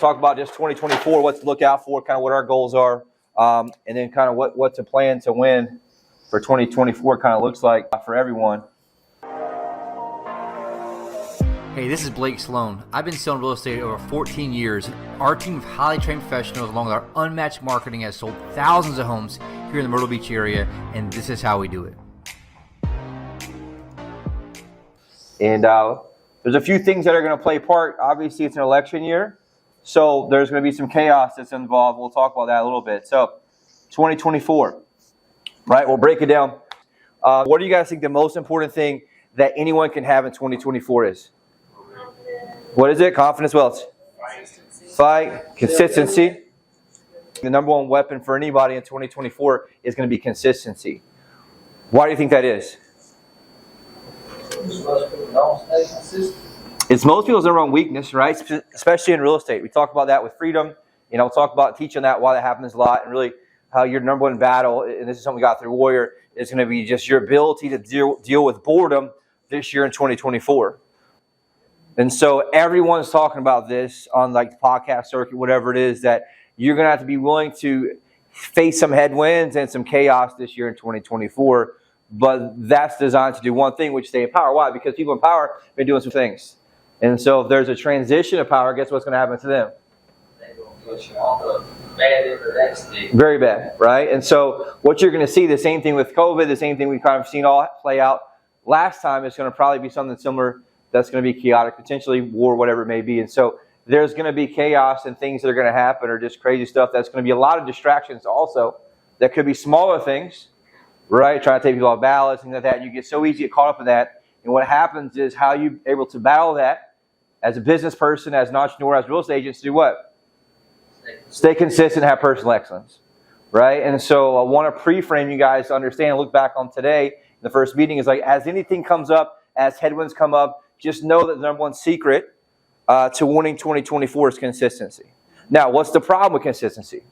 talk about just 2024, what to look out for, kind of what our goals are, and then kind of what to plan to win for 2024 kind of looks like for everyone. Hey, this is Blake Sloan. I've been selling real estate over 14 years. Our team of highly trained professionals, along with our unmatched marketing, has sold thousands of homes here in the Myrtle Beach area, and this is how we do it. And there's a few things that are going to play a part. Obviously, it's an election year, so there's going to be some chaos that's involved. We'll talk about that a little bit. So, 2024, right? We'll break it down. What do you guys think the most important thing that anyone can have in 2024 is? What is it? Confidence. What else? Fight. Consistency. The number one weapon for anybody in 2024 is going to be consistency. Why do you think that is? It's most people's number one weakness, right? Especially in real estate. We talk about that with freedom. We'll talk about teaching that, why that happens a lot, and really how your number one battle, and this is something we got through Warrior, is going to be just your ability to deal with boredom this year in 2024. And so everyone's talking about this on like the podcast circuit, whatever it is, that you're going to have to be willing to face some headwinds and some chaos this year in 2024. But that's designed to do one thing, which is stay in power. Why? Because people in power have been doing some things. And so if there's a transition of power, guess what's going to happen to them? They're going to put you on the bad end of that stick. Very bad, right? And so what you're going to see, the same thing with COVID, the same thing we've kind of seen all play out last time, is going to probably be something similar that's going to be chaotic, potentially war, whatever it may be. And so there's going to be chaos and things that are going to happen, or just crazy stuff. That's going to be a lot of distractions also. That could be smaller things, right? Trying to take people off balance, things like that. You get so easy to get caught up in that. And what happens is how you're able to battle that as a business person, as an entrepreneur, as real estate agents, do what? Stay consistent, have personal excellence, right? And so I want to pre-frame you guys to understand, look back on today. The first meeting is like, as anything comes up, as headwinds come up, just know that the number one secret to winning 2024 is consistency. Now, what's the problem with consistency?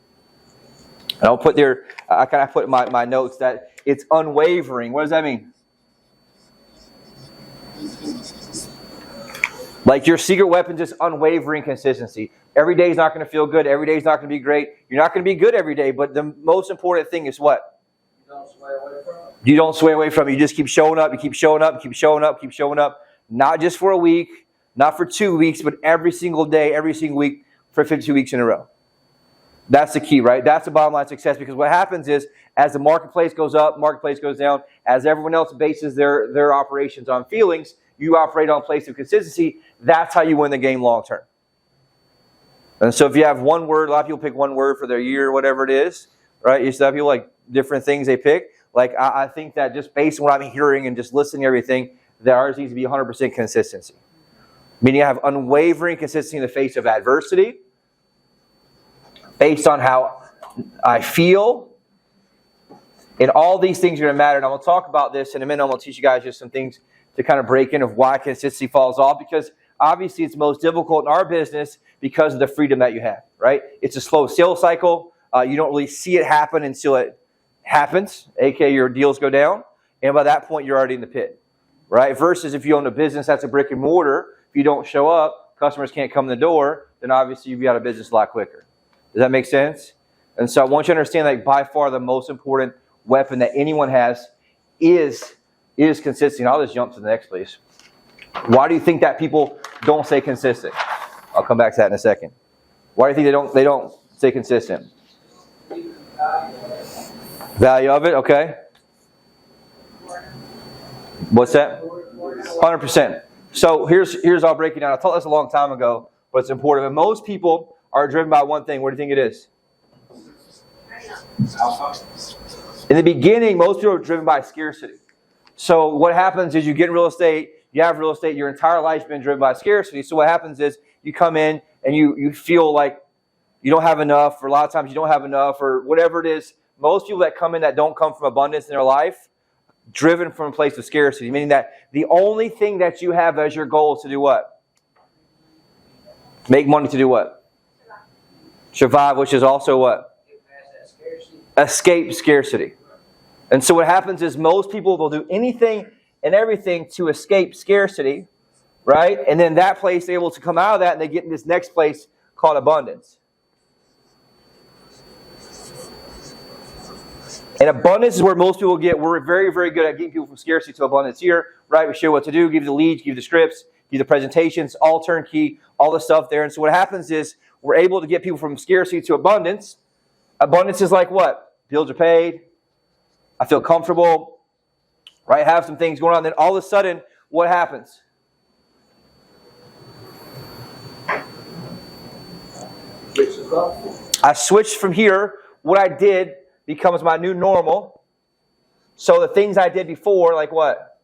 And I'll put there, I kind of put in my notes that it's unwavering. What does that mean? Like your secret weapon is unwavering consistency. Every day is not going to feel good. Every day is not going to be great. You're not going to be good every day. But the most important thing is what? You don't sway away from it. You don't sway away from it. You just keep showing up. You keep showing up. Keep showing up. Keep showing up. Not just for a week, not for 2 weeks, but every single day, every single week for 52 weeks in a row. That's the key, right? That's the bottom line success, because what happens is as the marketplace goes up, marketplace goes down, as everyone else bases their operations on feelings, you operate on a place of consistency. That's how you win the game long term. And so if you have one word, a lot of people pick one word for their year or whatever it is, right? You still have people like different things they pick. Like I think that just based on what I'm hearing and just listening to everything, that ours needs to be 100% consistency. Meaning I have unwavering consistency in the face of adversity, based on how I feel. And all these things are going to matter. And I'm going to talk about this in a minute. I'm going to teach you guys just some things to kind of break in of why consistency falls off. Because obviously it's most difficult in our business because of the freedom that you have, right? It's a slow sales cycle. You don't really see it happen until it happens, aka your deals go down. And by that point, you're already in the pit, right? Versus if you own a business that's a brick and mortar, if you don't show up, customers can't come in the door, then obviously you'll be out of business a lot quicker. Does that make sense? And so I want you to understand that by far the most important weapon that anyone has is consistency. And I'll just jump to the next, please. Why do you think that people don't stay consistent? I'll come back to that in a second. Why do you think they don't stay consistent? Value of it, okay. What's that? 100%. So here's I'll break it down. I taught this a long time ago, but it's important. But most people are driven by one thing. What do you think it is? In the beginning, most people are driven by scarcity. So what happens is you get in real estate, you have real estate, your entire life's been driven by scarcity. So what happens is you come in and you feel like you don't have enough, or a lot of times you don't have enough, or whatever it is. Most people that come in that don't come from abundance in their life, driven from a place of scarcity, meaning that the only thing that you have as your goal is to do what? Make money to do what? Survive, which is also what? Escape scarcity. And so what happens is most people will do anything and everything to escape scarcity, right? And then that place, they're able to come out of that and they get in this next place called abundance. And abundance is where most people get. We're very, very good at getting people from scarcity to abundance here, right? We show what to do, give you the leads, give you the scripts, give you the presentations, all turnkey, all the stuff there. And so what happens is we're able to get people from scarcity to abundance. Abundance is like what? Bills are paid. I feel comfortable, right? Have some things going on. Then all of a sudden, what happens? I switched from here. What I did becomes my new normal. So the things I did before, like what?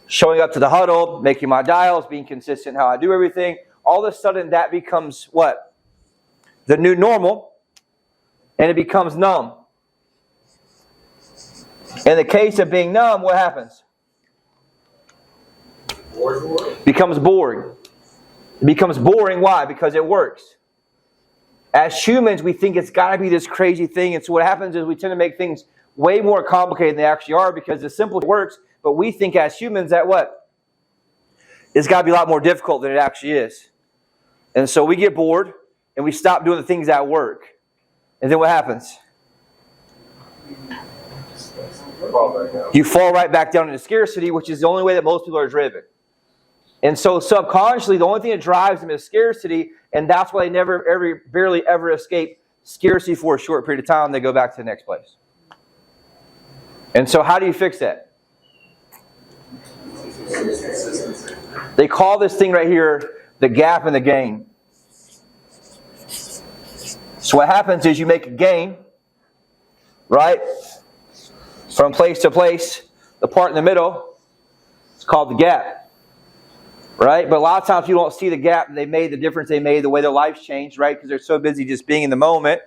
Showing up to the huddle, making my dials, being consistent in how I do everything. All of a sudden that becomes what? The new normal. And it becomes numb. In the case of being numb, what happens? Becomes boring. It becomes boring. Why? Because it works. As humans, we think it's got to be this crazy thing. And so what happens is we tend to make things way more complicated than they actually are because the simple works. But we think as humans that what? It's got to be a lot more difficult than it actually is. And so we get bored and we stop doing the things that work. And then what happens? You fall right back down into scarcity, which is the only way that most people are driven. And so subconsciously, the only thing that drives them is scarcity, and that's why they barely ever escape scarcity for a short period of time. They go back to the next place. And so how do you fix that? They call this thing right here the gap in the gain. So what happens is you make a gain, right? From place to place, the part in the middle, it's called the gap. Right? But a lot of times you don't see the gap they made, the difference they made, the way their lives changed, right? Because they're so busy just being in the moment,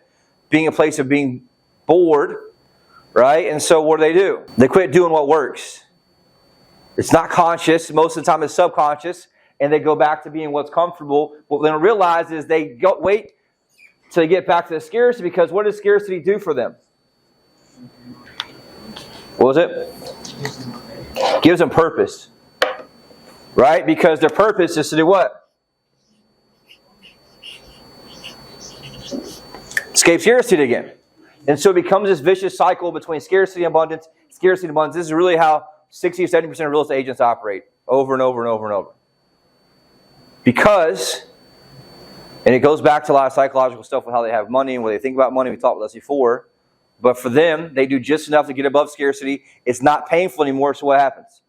being a place of being bored, right? And so what do? They quit doing what works. It's not conscious. Most of the time it's subconscious. And they go back to being what's comfortable. What they don't realize is they wait till they get back to the scarcity, because what does scarcity do for them? What was it? Gives them purpose. Right? Because their purpose is to do what? Escape scarcity again. And so it becomes this vicious cycle between scarcity and abundance. Scarcity and abundance. This is really how 60 or 70% of real estate agents operate. Over and over and over and over. Because, and it goes back to a lot of psychological stuff with how they have money and what they think about money. We talked about this before. But for them, they do just enough to get above scarcity. It's not painful anymore, so what happens?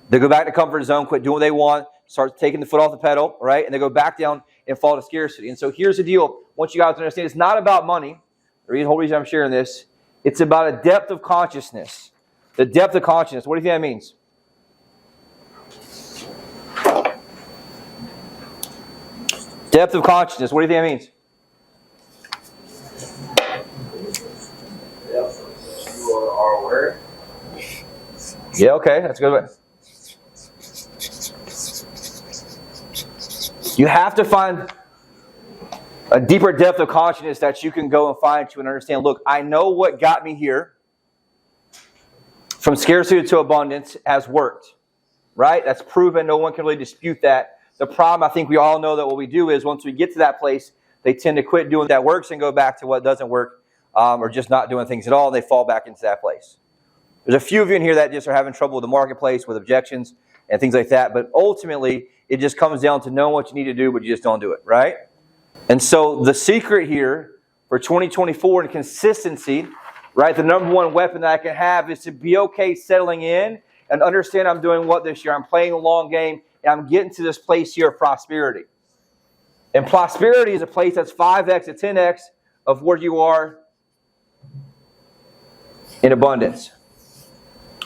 They go back to comfort zone, quit doing what they want, start taking the foot off the pedal, right? And they go back down and fall to scarcity. And so here's the deal. I want you guys to understand, it's not about money. The whole reason I'm sharing this, it's about a depth of consciousness. The depth of consciousness. What do you think that means? Depth of consciousness. What do you think that means? You are aware. Yeah, okay. That's a good way. You have to find a deeper depth of consciousness that you can go and find to and understand, look, I know what got me here from scarcity to abundance has worked, right? That's proven. No one can really dispute that. The problem, I think we all know that what we do is once we get to that place, they tend to quit doing that works and go back to what doesn't work or just not doing things at all, and they fall back into that place. There's a few of you in here that just are having trouble with the marketplace, with objections and things like that, but ultimately, it just comes down to knowing what you need to do, but you just don't do it, right? And so the secret here for 2024 and consistency, right, the number one weapon that I can have is to be okay settling in and understand I'm doing what this year. I'm playing a long game, and I'm getting to this place here of prosperity. And prosperity is a place that's 5x to 10x of where you are in abundance.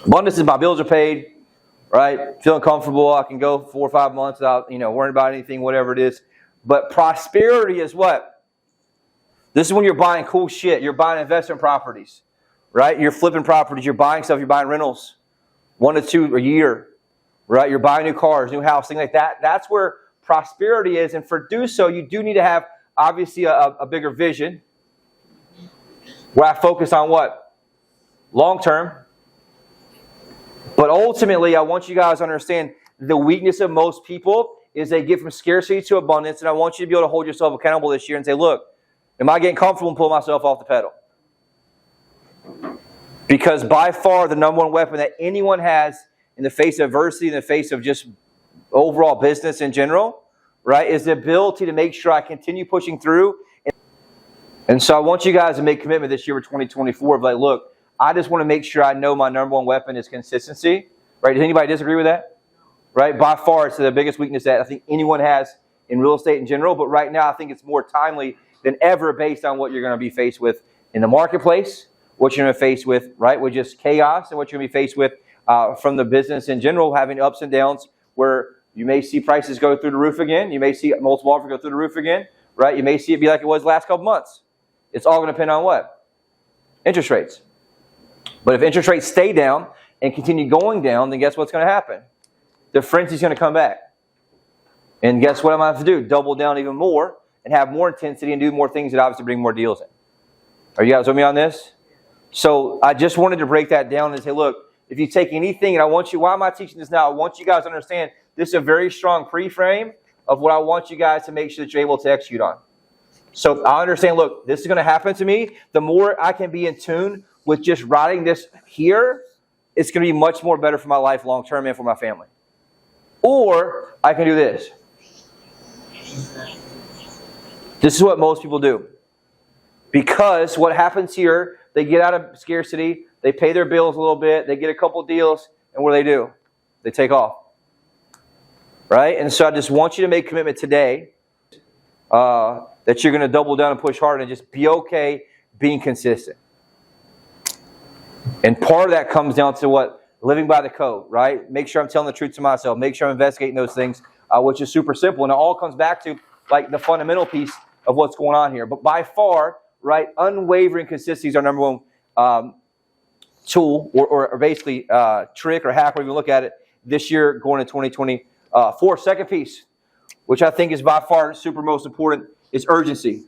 Abundance is my bills are paid. Right? Feeling comfortable. I can go 4 or 5 months without, worrying about anything, whatever it is. But prosperity is what? This is when you're buying cool shit. You're buying investment properties. Right? You're flipping properties. You're buying stuff. You're buying rentals. 1 to 2 a year. Right? You're buying new cars, new house, things like that. That's where prosperity is. And for do so, you do need to have, obviously, a bigger vision. Where I focus on what? Long term. But ultimately, I want you guys to understand the weakness of most people is they get from scarcity to abundance, and I want you to be able to hold yourself accountable this year and say, look, am I getting comfortable and pulling myself off the pedal? Because by far the number one weapon that anyone has in the face of adversity, in the face of just overall business in general, right, is the ability to make sure I continue pushing through. And so I want you guys to make commitment this year for 2024 of like, look, I just want to make sure I know my number one weapon is consistency. Right? Does anybody disagree with that? Right? By far, it's the biggest weakness that I think anyone has in real estate in general. But right now, I think it's more timely than ever based on what you're going to be faced with in the marketplace, what you're going to face with, right, with just chaos, and what you're going to be faced with from the business in general, having ups and downs where you may see prices go through the roof again. You may see multiple offers go through the roof again, right? You may see it be like it was the last couple months. It's all going to depend on what? Interest rates. But if interest rates stay down and continue going down, then guess what's going to happen? The frenzy's going to come back. And guess what I'm going to have to do? Double down even more and have more intensity and do more things that obviously bring more deals in. Are you guys with me on this? So I just wanted to break that down and say, look, if you take anything, and I want you, why am I teaching this now? I want you guys to understand this is a very strong pre-frame of what I want you guys to make sure that you're able to execute on. So I understand, look, this is going to happen to me. The more I can be in tune with just writing this here, it's going to be much more better for my life long term and for my family. Or I can do this. This is what most people do. Because what happens here, they get out of scarcity, they pay their bills a little bit, they get a couple deals, and what do? They take off. Right? And so I just want you to make a commitment today that you're going to double down and push hard and just be okay being consistent. And part of that comes down to what? Living by the code, right? Make sure I'm telling the truth to myself. Make sure I'm investigating those things, which is super simple. And it all comes back to like the fundamental piece of what's going on here. But by far, right, unwavering consistency is our number one tool or basically trick or hack, whatever you look at it, this year going into 2024. Second piece, which I think is by far super most important, is urgency.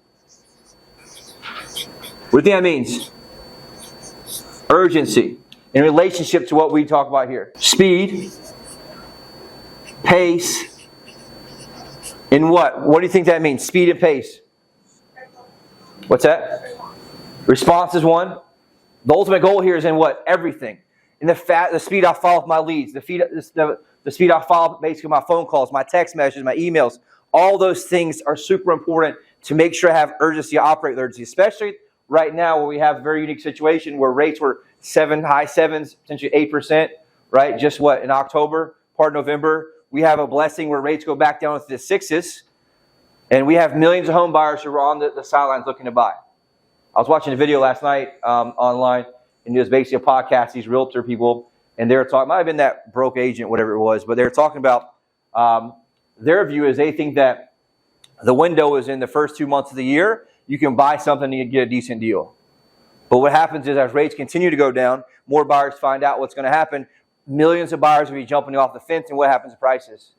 What do you think that means? Urgency in relationship to what we talk about here. Speed, pace, and what? What do you think that means? Speed and pace. What's that? Response is one. The ultimate goal here is in what? Everything. In the speed I follow with my leads, the speed I follow basically my phone calls, my text messages, my emails. All those things are super important to make sure I have urgency, operate with urgency, especially right now where we have a very unique situation where rates were high sevens, potentially 8%, right? Just what, in October, part of November, we have a blessing where rates go back down to the sixes, and we have millions of home buyers who are on the sidelines looking to buy. I was watching a video last night online, and it was basically a podcast, these realtor people, and they were talking, might have been that broke agent, whatever it was, but they were talking about their view is they think that the window is in the first 2 months of the year. You can buy something and get a decent deal. But what happens is as rates continue to go down, more buyers find out what's going to happen. Millions of buyers will be jumping off the fence, and what happens to prices?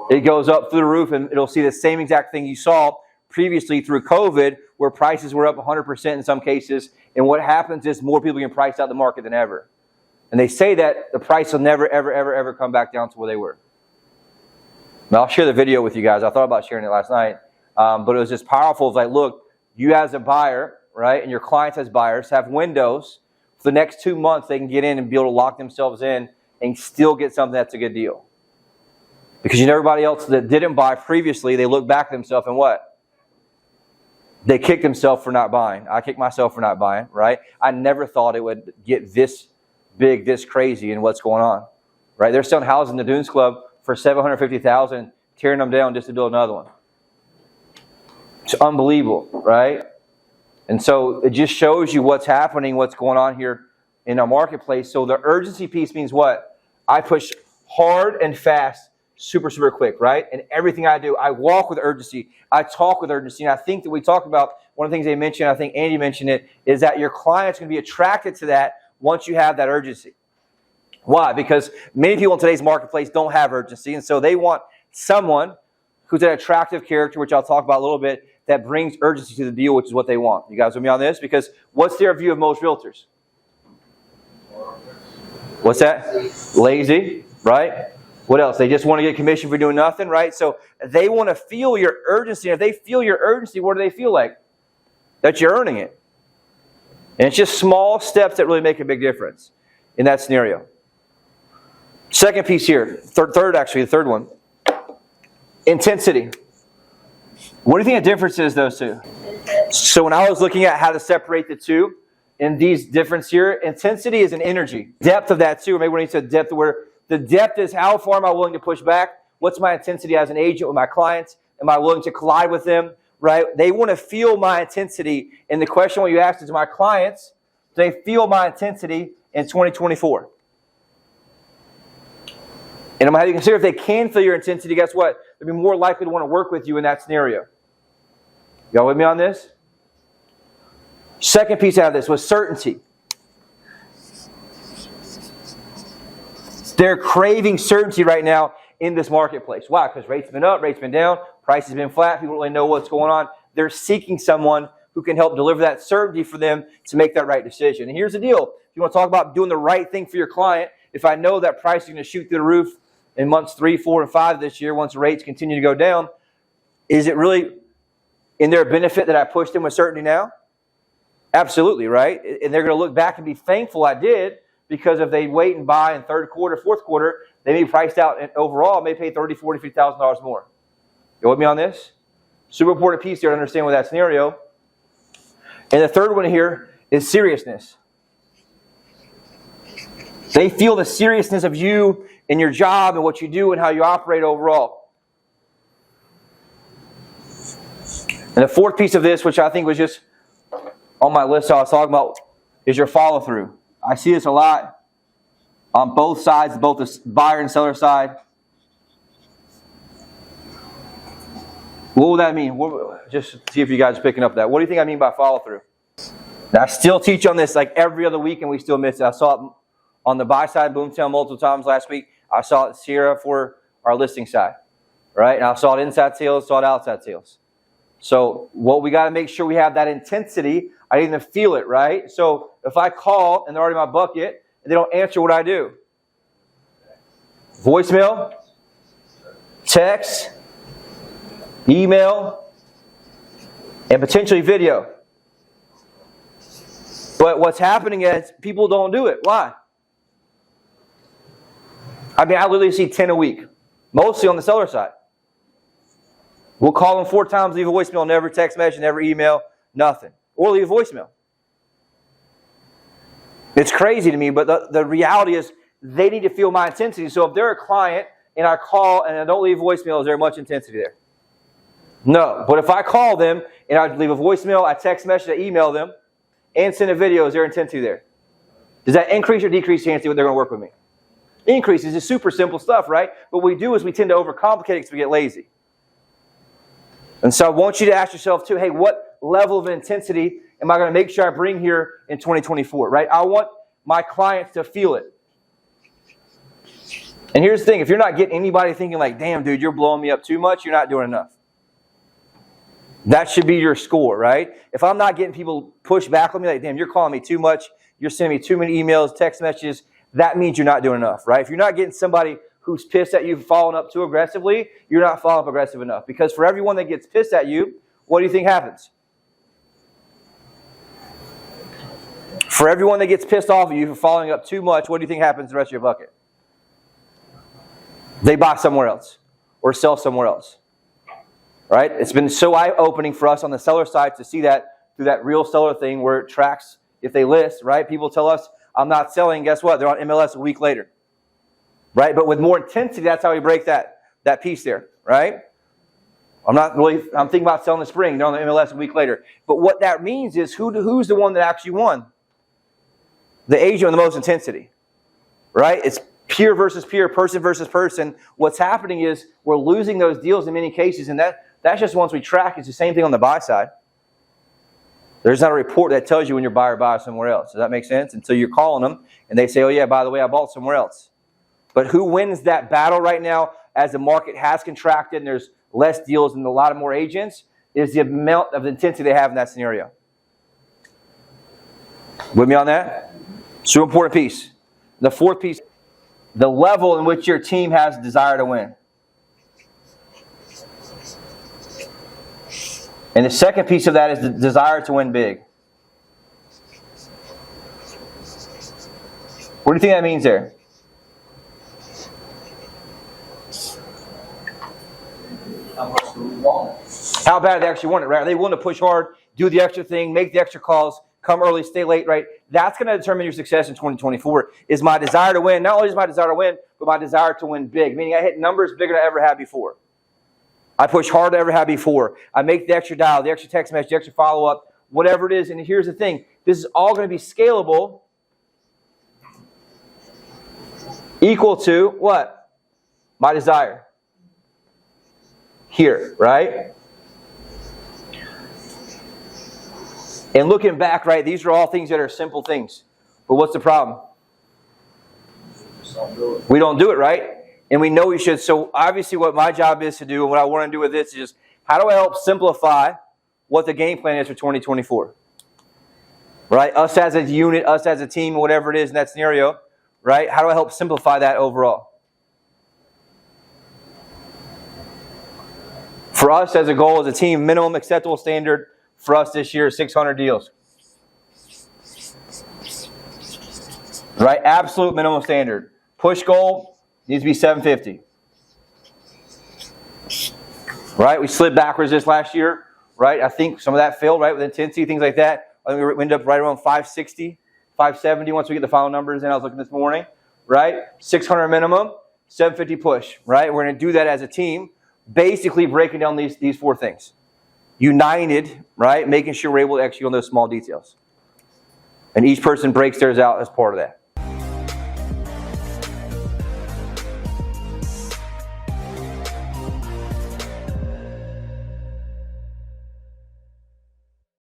It goes up through the roof, and it'll see the same exact thing you saw previously through COVID, where prices were up 100% in some cases. And what happens is more people get priced out of the market than ever. And they say that the price will never, ever, ever, ever come back down to where they were. Now, I'll share the video with you guys. I thought about sharing it last night. But it was just powerful. It's like, look, you as a buyer, right, and your clients as buyers have windows. For the next 2 months, they can get in and be able to lock themselves in and still get something that's a good deal. Because everybody else that didn't buy previously, they look back at themselves and what? They kick themselves for not buying. I kick myself for not buying, right? I never thought it would get this big, this crazy in what's going on, right? They're selling houses in the Dunes Club for $750,000, tearing them down just to build another one. It's unbelievable, right? And so it just shows you what's happening, what's going on here in our marketplace. So the urgency piece means what? I push hard and fast, super, super quick, right? And everything I do, I walk with urgency. I talk with urgency. And I think that we talked about, one of the things they mentioned, I think Andy mentioned it, is that your client's going to be attracted to that once you have that urgency. Why? Because many people in today's marketplace don't have urgency. And so they want someone who's an attractive character, which I'll talk about a little bit, that brings urgency to the deal, which is what they want. You guys with me on this? Because what's their view of most realtors? What's that? Lazy, right? What else? They just want to get commission for doing nothing, right? So they want to feel your urgency. If they feel your urgency, what do they feel like? That you're earning it. And it's just small steps that really make a big difference in that scenario. Second piece here, the third one. Intensity. What do you think the difference is, those two? So when I was looking at how to separate the two in these difference here, intensity is an energy. Depth of that too, or maybe when you said depth, where the depth is how far am I willing to push back? What's my intensity as an agent with my clients? Am I willing to collide with them? Right? They want to feel my intensity. And the question what you asked is, my clients, do they feel my intensity in 2024? And I'm going to have you consider if they can feel your intensity, guess what? They'll be more likely to want to work with you in that scenario. Y'all with me on this? Second piece out of this was certainty. They're craving certainty right now in this marketplace. Why? Because rates have been up, rates have been down, price has been flat, people don't really know what's going on. They're seeking someone who can help deliver that certainty for them to make that right decision. And here's the deal. If you want to talk about doing the right thing for your client, if I know that price is going to shoot through the roof in months 3, 4, and 5 this year, once rates continue to go down, is it really in their benefit that I pushed them with certainty now? Absolutely, right? And they're going to look back and be thankful I did, because if they wait and buy in third quarter, fourth quarter, they may be priced out and overall may pay $30,000, $40,000, $50,000 more. You with me on this? Super important piece here to understand with that scenario. And the third one here is seriousness. They feel the seriousness of you and your job and what you do and how you operate overall. And the fourth piece of this, which I think was just on my list I was talking about, is your follow-through. I see this a lot on both sides, both the buyer and seller side. What would that mean? Just see if you guys are picking up that. What do you think I mean by follow-through? Now, I still teach on this like every other week, and we still miss it. I saw it on the buy side, Boomtown, multiple times last week. I saw it Sierra for our listing side, right? And I saw it inside sales, saw it outside sales. So what we got to make sure we have that intensity. I need them to feel it, right? So if I call and they're already in my bucket and they don't answer, what do? Voicemail, text, email, and potentially video. But what's happening is people don't do it. Why? I mean, I literally see 10 a week, mostly on the seller side. We'll call them 4 times, leave a voicemail, never text message, never email, nothing. Or leave a voicemail. It's crazy to me, but the reality is they need to feel my intensity. So if they're a client and I call and I don't leave voicemail, is there much intensity there? No. But if I call them and I leave a voicemail, I text message, I email them, and send a video, is there intensity there? Does that increase or decrease the chance that they're going to work with me? Increases is super simple stuff, right? But what we do is we tend to overcomplicate it because we get lazy. And so I want you to ask yourself too, hey, what level of intensity am I going to make sure I bring here in 2024, right? I want my clients to feel it. And here's the thing, if you're not getting anybody thinking like, damn, dude, you're blowing me up too much, you're not doing enough. That should be your score, right? If I'm not getting people push back on me like, damn, you're calling me too much, you're sending me too many emails, text messages, that means you're not doing enough, right? If you're not getting somebody who's pissed at you for following up too aggressively, you're not following up aggressive enough. Because for everyone that gets pissed at you, what do you think happens? For everyone that gets pissed off of you for following up too much, what do you think happens to the rest of your bucket? They buy somewhere else or sell somewhere else. Right? It's been so eye-opening for us on the seller side to see that through that real seller thing where it tracks if they list, right? People tell us, I'm not selling. Guess what? They're on MLS a week later. Right? But with more intensity, that's how we break that piece there. Right? I'm thinking about selling the spring. They're on the MLS a week later. But what that means is who's the one that actually won? The agent with the most intensity. Right? It's peer versus peer, person versus person. What's happening is we're losing those deals in many cases, and that's just once we track. It's the same thing on the buy side. There's not a report that tells you when your buyer buys somewhere else. Does that make sense? Until you're calling them, and they say, oh yeah, by the way, I bought somewhere else. But who wins that battle right now as the market has contracted and there's less deals and a lot of more agents is the amount of intensity they have in that scenario. With me on that? Super important piece. The fourth piece, the level in which your team has a desire to win. And the second piece of that is the desire to win big. What do you think that means there? How much do we want it? How bad they actually want it, right? Are they willing to push hard, do the extra thing, make the extra calls, come early, stay late, right? That's going to determine your success in 2024. Is my desire to win, not only is my desire to win, but my desire to win big. Meaning I hit numbers bigger than I ever had before. I push harder than I ever had before. I make the extra dial, the extra text message, the extra follow-up, whatever it is. And here's the thing. This is all going to be scalable equal to what? My desire. Here, right? And looking back, right, these are all things that are simple things. But what's the problem? We don't do it, right? And we know we should. So obviously what my job is to do, and what I want to do with this is just, how do I help simplify what the game plan is for 2024? Right? Us as a unit, us as a team, whatever it is in that scenario, right? How do I help simplify that overall? For us as a goal, as a team, minimum acceptable standard for us this year is 600 deals. Right? Absolute minimum standard. Push goal needs to be 750. Right? We slid backwards this last year. Right? I think some of that failed, right? With intensity, things like that. I think we ended up right around 560, 570 once we get the final numbers in. I was looking this morning. Right? 600 minimum, 750 push. Right? We're going to do that as a team. Basically breaking down these four things. United, right? Making sure we're able to execute on those small details. And each person breaks theirs out as part of that.